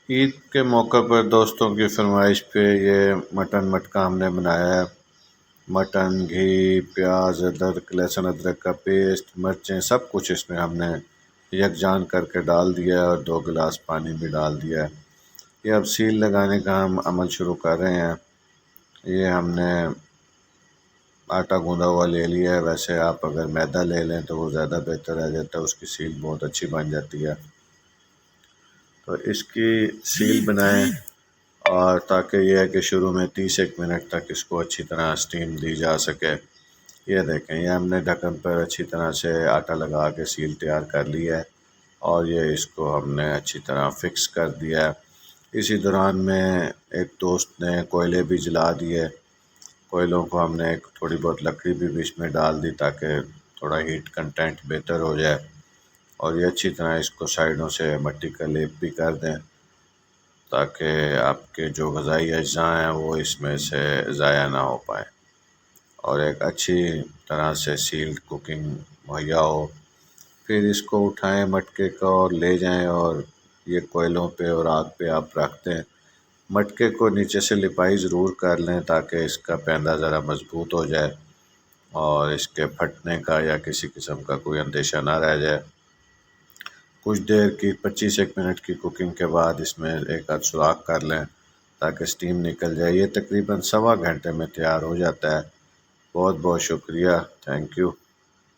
عید کے موقع پر دوستوں کی فرمائش پہ یہ مٹن مٹکا ہم نے بنایا ہے۔ مٹن، گھی، پیاز، ادرک، لہسن ادرک کا پیسٹ، مرچیں، سب کچھ اس میں ہم نے یکجان کر کے ڈال دیا ہے اور 2 گلاس پانی بھی ڈال دیا ہے۔ یہ اب سیل لگانے کا ہم عمل شروع کر رہے ہیں۔ یہ ہم نے آٹا گوندا ہوا لے لیا ہے، ویسے آپ اگر میدا لے لیں تو وہ زیادہ بہتر رہ جاتا ہے، اس کی سیل بہت اچھی بن جاتی ہے۔ تو اس کی سیل بنائیں، اور تاکہ یہ ہے کہ شروع میں 30 منٹ تک اس کو اچھی طرح اسٹیم دی جا سکے۔ یہ دیکھیں، یہ ہم نے ڈھکن پر اچھی طرح سے آٹا لگا کے سیل تیار کر لی ہے، اور یہ اس کو ہم نے اچھی طرح فکس کر دیا ہے۔ اسی دوران میں ایک دوست نے کوئلے بھی جلا دیے۔ کوئلوں کو ہم نے ایک تھوڑی بہت لکڑی بھی بیچ میں ڈال دی تاکہ تھوڑا ہیٹ کنٹینٹ بہتر ہو جائے، اور یہ اچھی طرح اس کو سائڈوں سے مٹی کا لیپ بھی کر دیں تاکہ آپ کے جو غذائی اجزاء ہیں وہ اس میں سے ضائع نہ ہو پائیں، اور ایک اچھی طرح سے سیلڈ کوکنگ مہیا ہو۔ پھر اس کو اٹھائیں مٹکے کو اور لے جائیں، اور یہ کوئلوں پہ اور آگ پہ آپ رکھ دیں۔ مٹکے کو نیچے سے لپائی ضرور کر لیں تاکہ اس کا پیندہ ذرا مضبوط ہو جائے اور اس کے پھٹنے کا یا کسی قسم کا کوئی اندیشہ نہ رہ جائے۔ کچھ دیر کی 25 منٹ کی کوکنگ کے بعد اس میں ایک آدھ سوراخ کر لیں تاکہ اسٹیم نکل جائے۔ یہ تقریباً 1.25 گھنٹے میں تیار ہو جاتا ہے۔ بہت بہت شکریہ، تھینک یو۔